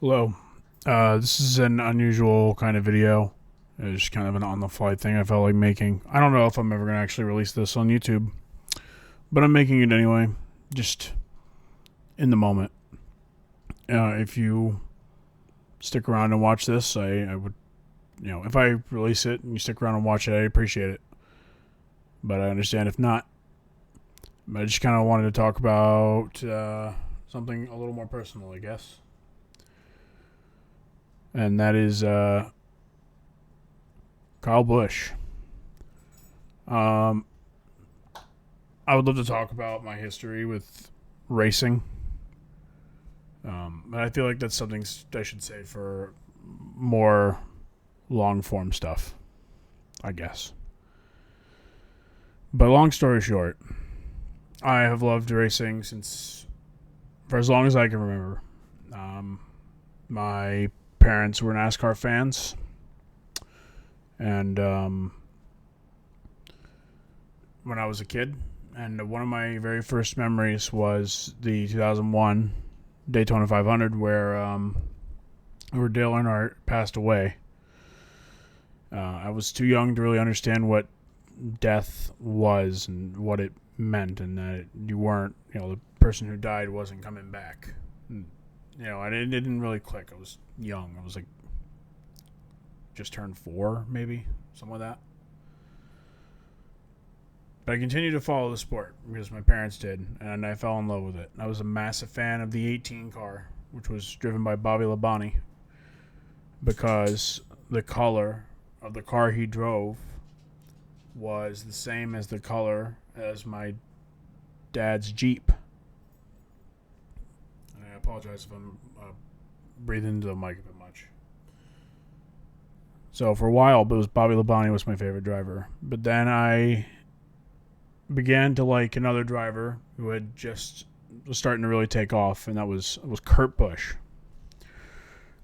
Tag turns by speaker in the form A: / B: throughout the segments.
A: Hello. This is an unusual kind of video. It's just kind of an on-the-fly thing I felt like making. I don't know if I'm ever going to actually release this on YouTube, but I'm making it anyway, just in the moment. If you stick around and watch this, I would, if I release it and you stick around and watch it, I appreciate it. But I understand if not. But I just kind of wanted to talk about something a little more personal, I guess. And that is Kyle Busch. I would love to talk about my history with racing. But I feel like that's something I should say for more long form stuff, I guess. But long story short, I have loved racing for as long as I can remember. My parents were NASCAR fans, and when I was a kid, and one of my very first memories was the 2001 Daytona 500, where Dale Earnhardt passed away. I was too young to really understand what death was and what it meant, and that you weren't, the person who died wasn't coming back. And, it didn't really click. I was young. I was like just turned 4, maybe, something like that. But I continued to follow the sport because my parents did, and I fell in love with it. I was a massive fan of the 18 car, which was driven by Bobby Labonte, because the color of the car he drove was the same as the color as my dad's Jeep. And I apologize if I'm breathing into the mic a bit much. So for a while, it was Bobby Labonte was my favorite driver. But then I began to like another driver who had just was starting to really take off, and that was Kurt Busch.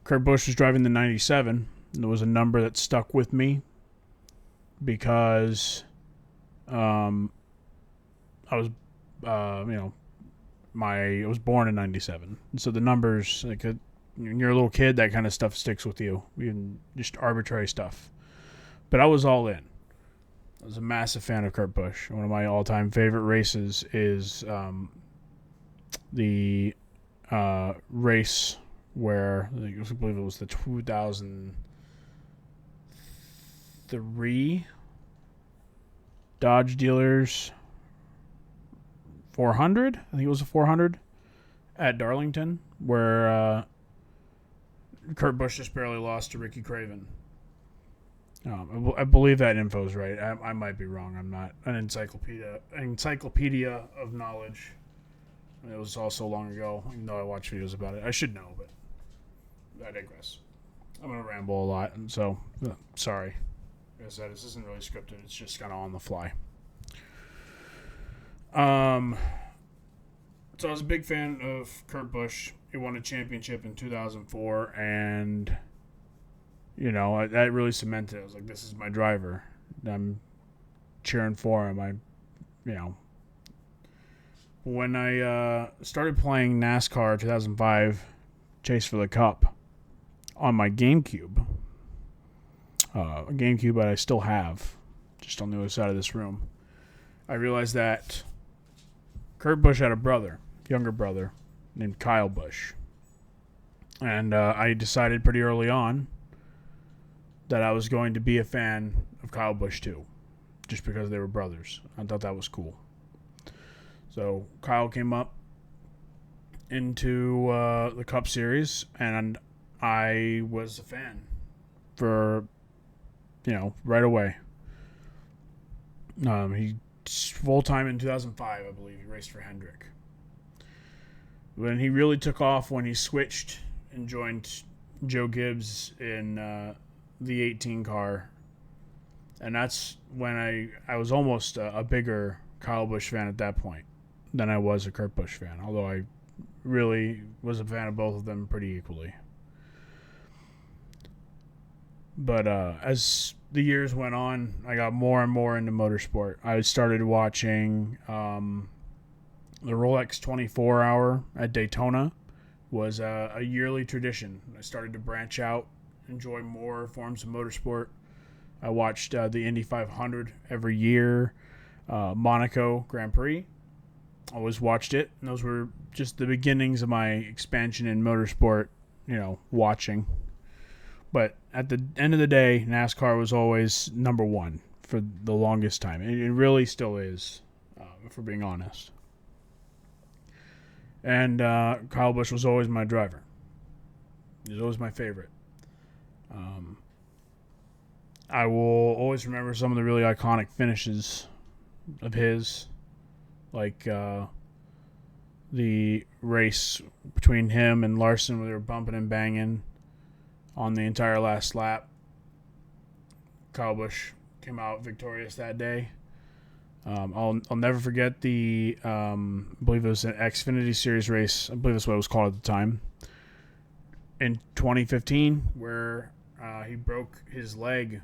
A: Kurt Busch was driving the 97. And it was a number that stuck with me because I was I was born in 97. And so the numbers, like when you're a little kid, that kind of stuff sticks with you. Even just arbitrary stuff. But I was all in. I was a massive fan of Kurt Busch. One of my all-time favorite races is the race where I believe it was the 2003 Dodge Dealers 400. I think it was a 400 at Darlington, where Kurt Busch just barely lost to Ricky Craven. I believe that info is right. I might be wrong. I'm not an encyclopedia of knowledge. It was all so long ago, even though I watch videos about it. I should know, but I digress. I'm going to ramble a lot, and so sorry. Like I said, this isn't really scripted. It's just kind of on the fly. So I was a big fan of Kurt Busch. He won a championship in 2004, and that really cemented it. I was like, this is my driver. I'm cheering for him. When I started playing NASCAR 2005 Chase for the Cup on my GameCube, a GameCube that I still have, just on the other side of this room, I realized that Kurt Busch had a younger brother, named Kyle Busch. And I decided pretty early on that I was going to be a fan of Kyle Busch too, just because they were brothers. I thought that was cool. So Kyle came up into the Cup Series, and I was a fan for, right away. He full-time in 2005, I believe. He raced for Hendrick. When he really took off, when he switched and joined Joe Gibbs in the 18 car, and that's when I was almost a bigger Kyle Busch fan at that point than I was a Kurt Busch fan, although I really was a fan of both of them pretty equally. But as the years went on, I got more and more into motorsport. I started watching the Rolex 24 Hour at Daytona, was a yearly tradition. I started to branch out, enjoy more forms of motorsport. I watched the Indy 500 every year, Monaco Grand Prix. Always watched it. And those were just the beginnings of my expansion in motorsport, watching. But at the end of the day, NASCAR was always number one for the longest time. It really still is, if we're being honest. And Kyle Busch was always my driver. He was always my favorite. I will always remember some of the really iconic finishes of his, like the race between him and Larson where they were bumping and banging on the entire last lap. Kyle Busch came out victorious that day. I'll never forget the I believe it was an Xfinity Series race. I believe that's what it was called at the time. In 2015, where he broke his leg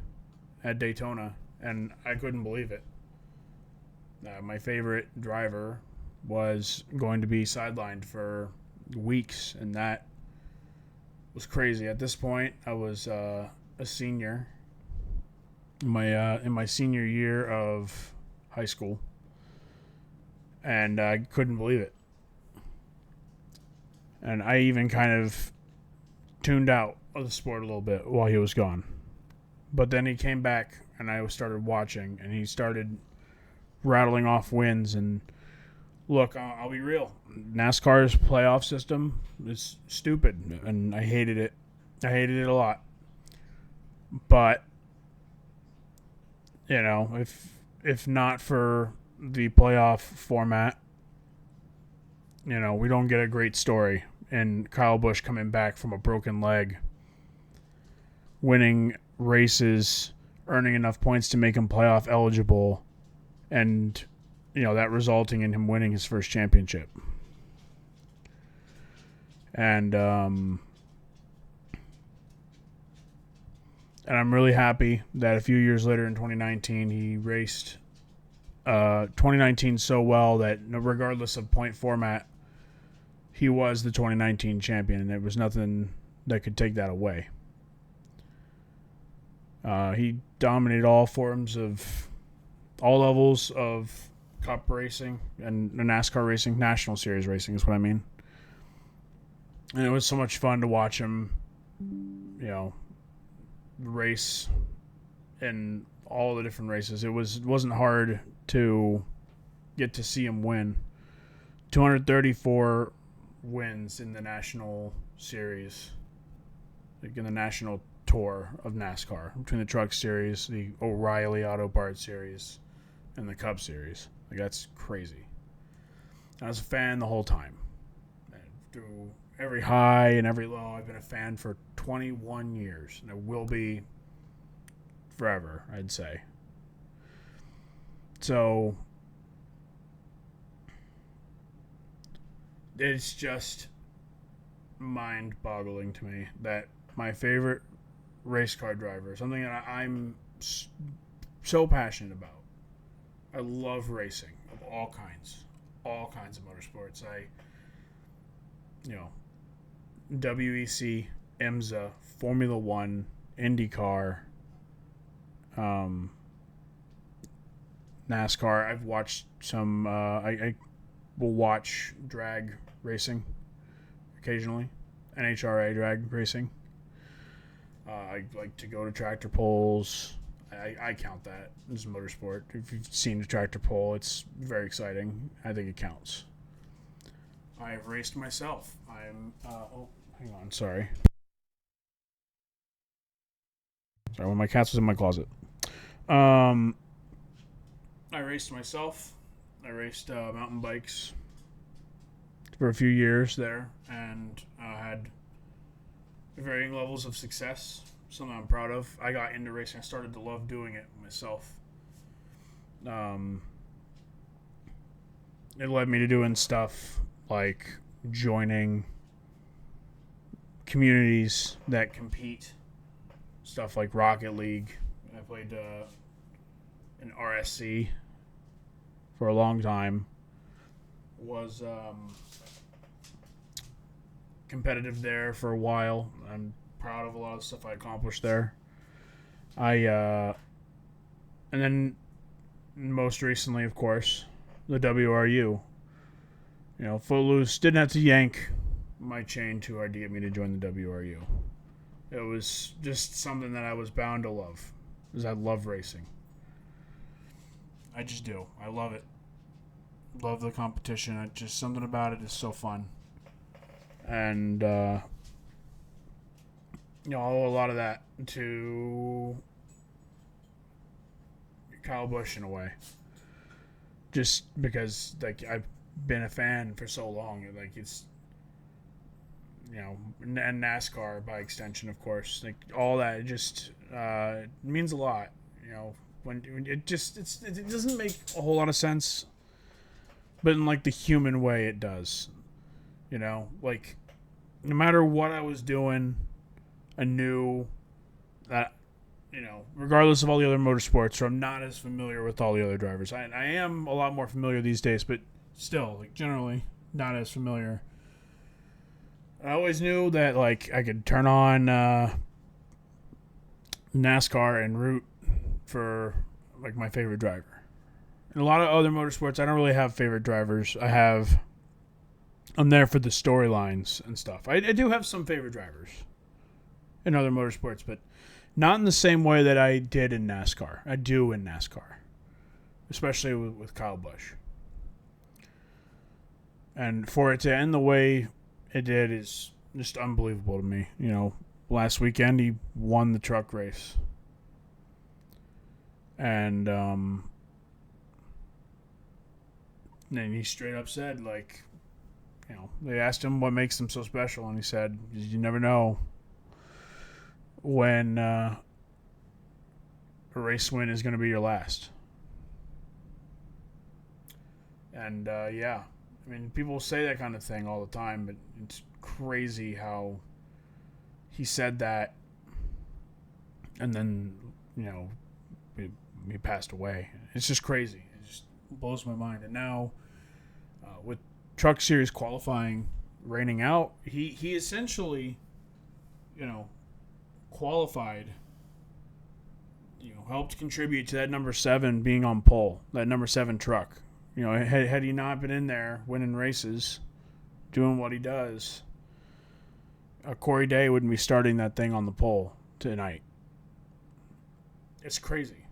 A: at Daytona, and I couldn't believe it. My favorite driver was going to be sidelined for weeks, and that was crazy. At this point, I was a senior in my senior year of high school, and I couldn't believe it. And I even kind of tuned out of the sport a little bit while he was gone. But then he came back, and I started watching, and he started rattling off wins. And look, I'll be real. NASCAR's playoff system is stupid, and I hated it. I hated it a lot. But, if not for the playoff format, we don't get a great story. And Kyle Busch coming back from a broken leg, winning races, earning enough points to make him playoff eligible, and that resulting in him winning his first championship. And I'm really happy that a few years later in 2019 he raced 2019 so well that regardless of point format, he was the 2019 champion, and there was nothing that could take that away. He dominated all levels of Cup racing and NASCAR racing, National Series racing is what I mean. And it was so much fun to watch him, race in all the different races. It wasn't hard to get to see him win. 234 wins in the National Series, like in the National Tour of NASCAR, between the Truck Series, the O'Reilly Auto Parts Series, and the Cup Series. Like, that's crazy. I was a fan the whole time. Through every high and every low, I've been a fan for 21 years, and I will be forever, I'd say. So it's just mind-boggling to me that my favorite race car driver, something that I'm so passionate about. I love racing of all kinds of motorsports. WEC, IMSA, Formula One, IndyCar, NASCAR. I've watched some. I will watch drag racing occasionally, NHRA drag racing. I like to go to tractor pulls. I count that as motorsport. If you've seen a tractor pull, it's very exciting. I think it counts. I've raced myself. Hang on, sorry. Sorry, when my cat was in my closet. I raced myself. I raced mountain bikes for a few years there, and had varying levels of success. Something I'm proud of. I got into racing. I started to love doing it myself. It led me to doing stuff like joining communities that compete. Stuff like Rocket League. I played in RSC for a long time. Was competitive there for a while. I'm proud of a lot of stuff I accomplished there. And then most recently, of course, the WRU. Footloose didn't have to yank my chain too hard to get me to join the WRU. It was just something that I was bound to love, because I love racing. I just do. I love it. Love the competition. Just something about it is so fun. And, I owe a lot of that to Kyle Busch in a way. Just because, I've been a fan for so long. It's, and NASCAR by extension, of course. All that, it just it means a lot. When it doesn't make a whole lot of sense, but in the human way it does. No matter what I was doing, I knew that, regardless of all the other motorsports, or I'm not as familiar with all the other drivers. I am a lot more familiar these days, but still, generally not as familiar. I always knew that, I could turn on NASCAR and root for, my favorite driver. In a lot of other motorsports, I don't really have favorite drivers. I'm there for the storylines and stuff. I do have some favorite drivers in other motorsports, but not in the same way that I did in NASCAR. I do in NASCAR, especially with Kyle Busch. And for it to end the way it did is just unbelievable to me. Last weekend he won the truck race. And then he straight up said, they asked him what makes him so special, and he said, you never know when a race win is going to be your last. And, yeah. People say that kind of thing all the time, but it's crazy how he said that, and then, he passed away. It's just crazy. It just blows my mind. And now, with Truck Series qualifying raining out, he essentially, qualified, helped contribute to that number 7 being on pole, that number 7 truck. Had he not been in there winning races, doing what he does, Corey Day wouldn't be starting that thing on the pole tonight. It's crazy.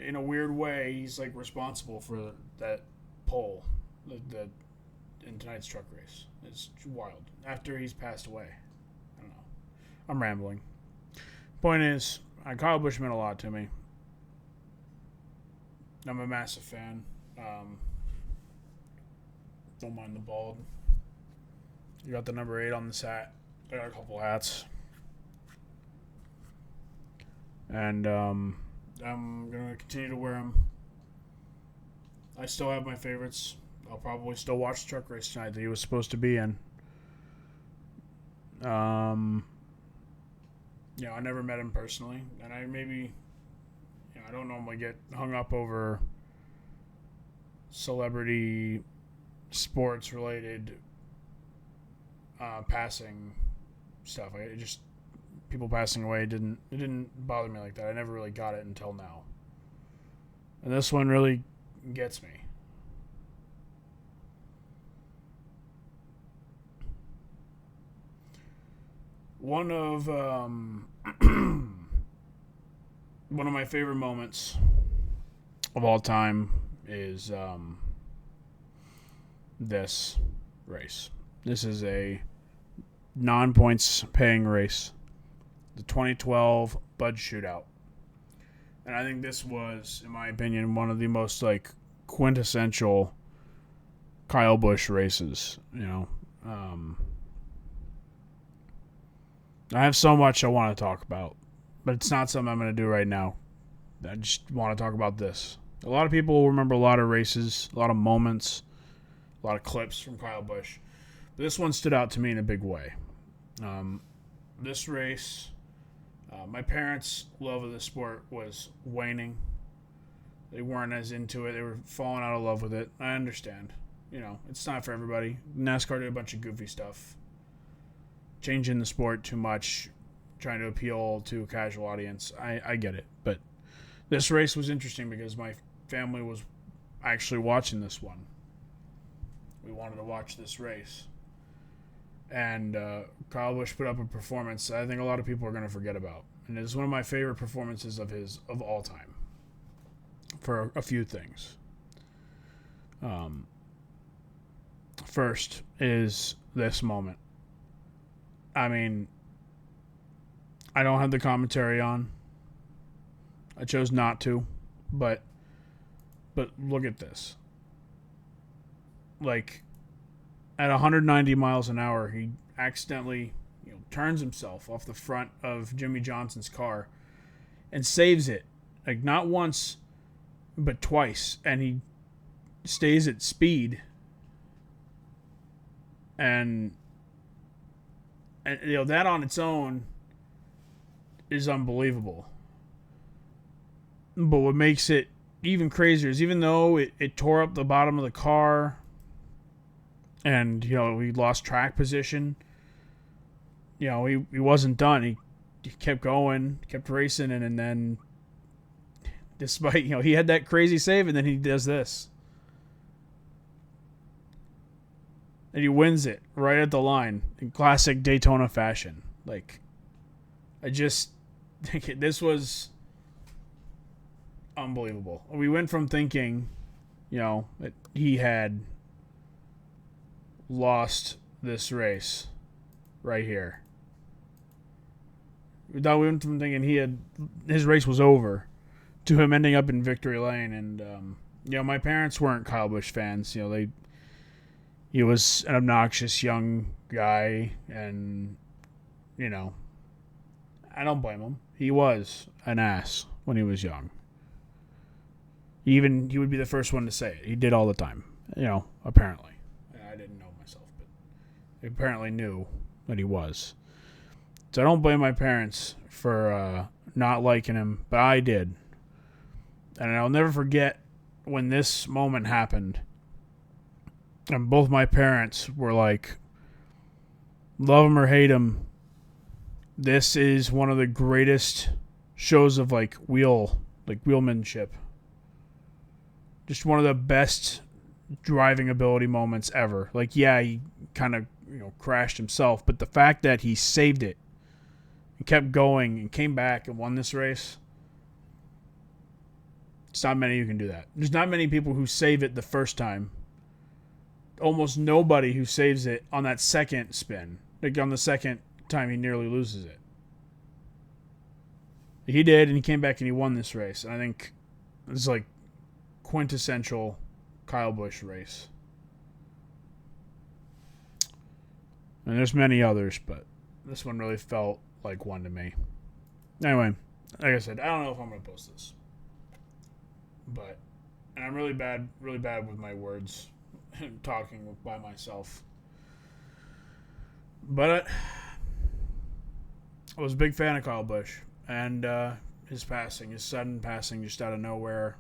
A: In a weird way, he's responsible for that pole in tonight's truck race. It's wild. After he's passed away. I don't know. I'm rambling. Point is, Kyle Busch meant a lot to me. I'm a massive fan. Don't mind the bald. You got the number 8 on this hat. I got a couple hats. And I'm going to continue to wear them. I still have my favorites. I'll probably still watch the truck race tonight that he was supposed to be in. I never met him personally. And I don't normally get hung up over celebrity sports related passing stuff. People passing away it didn't bother me like that. I never really got it until now. And this one really gets me. One of my favorite moments of all time is this race. This is a non-points paying race. The 2012 Bud Shootout. And I think this was, in my opinion, one of the most quintessential Kyle Busch races. I have so much I want to talk about, but it's not something I'm going to do right now. I just want to talk about this. A lot of people will remember a lot of races, a lot of moments, a lot of clips from Kyle Busch. But this one stood out to me in a big way. This race, my parents' love of the sport was waning. They weren't as into it. They were falling out of love with it. I understand. it's not for everybody. NASCAR did a bunch of goofy stuff, changing the sport too much, trying to appeal to a casual audience. I get it, but this race was interesting because my family was actually watching this one. We wanted to watch this race. And Kyle Busch put up a performance that I think a lot of people are going to forget about. And it's one of my favorite performances of all time. For a few things. First is this moment. I mean, I don't have the commentary on. I chose not to, but look at this. Like, at 190 miles an hour, he accidentally turns himself off the front of Jimmy Johnson's car and saves it. Like, not once, but twice. And he stays at speed. And that on its own is unbelievable. But what makes it even crazier is even though it tore up the bottom of the car and, we lost track position, he wasn't done. He kept going, kept racing, and then despite, he had that crazy save, and then he does this. And he wins it right at the line in classic Daytona fashion. Like, I just think this was unbelievable. We went from thinking, that he had lost this race right here. We went from thinking his race was over to him ending up in victory lane. And, my parents weren't Kyle Busch fans. He was an obnoxious young guy, and, I don't blame him. He was an ass when he was young. He would be the first one to say it. He did all the time, apparently. I didn't know myself, but he apparently knew that he was. So I don't blame my parents for not liking him, but I did. And I'll never forget when this moment happened. And both my parents were like, love him or hate him, this is one of the greatest shows of wheelmanship. Just one of the best driving ability moments ever. He kind of crashed himself, but the fact that he saved it and kept going and came back and won this race, it's not many who can do that. There's not many people who save it the first time. Almost nobody who saves it on that second spin. On the second time he nearly loses it. He did, and he came back and he won this race. And I think it's quintessential Kyle Busch race. And there's many others, but this one really felt like one to me. Anyway, like I said, I don't know if I'm going to post this. And I'm really bad with my words. Talking by myself. But I was a big fan of Kyle Busch. And his sudden passing just out of nowhere.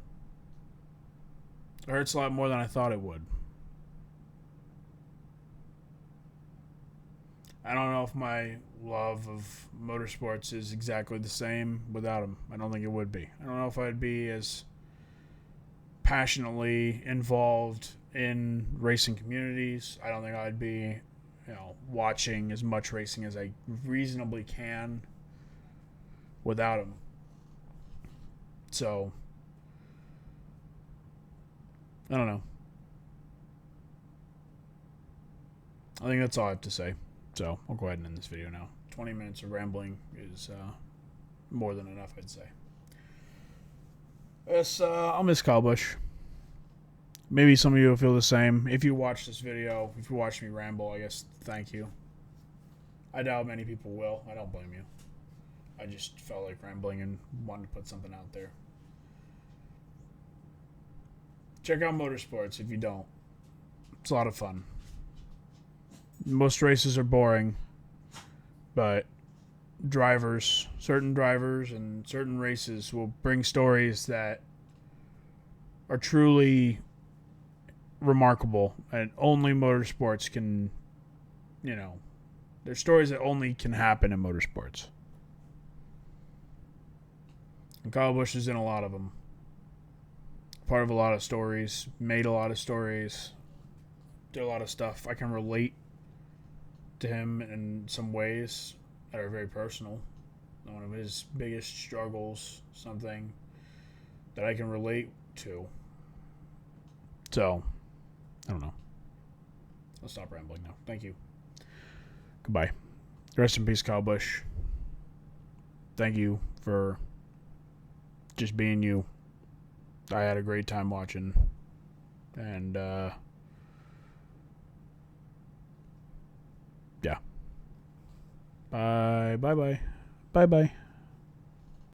A: It hurts a lot more than I thought it would. I don't know if my love of motorsports is exactly the same without him. I don't think it would be. I don't know if I'd be as passionately involved in racing communities. I don't think I'd be, watching as much racing as I reasonably can without him. So, I don't know. I think that's all I have to say. So, I'll go ahead and end this video now. 20 minutes of rambling is more than enough, I'd say. Yes, I'll miss Kyle Busch. Maybe some of you will feel the same. If you watch this video, if you watch me ramble, I guess thank you. I doubt many people will. I don't blame you. I just felt like rambling and wanted to put something out there. Check out motorsports if you don't. It's a lot of fun. Most races are boring, but certain drivers and certain races will bring stories that are truly remarkable, and only motorsports can, there's stories that only can happen in motorsports. And Kyle Busch is in a lot of them. Part of a lot of stories, made a lot of stories, did a lot of stuff. I can relate to him in some ways that are very personal. One of his biggest struggles, something that I can relate to. So, I don't know. I'll stop rambling now. Thank you. Goodbye. Rest in peace, Kyle Busch. Thank you for just being you. I had a great time watching. And, yeah. Bye. Bye-bye. Bye-bye.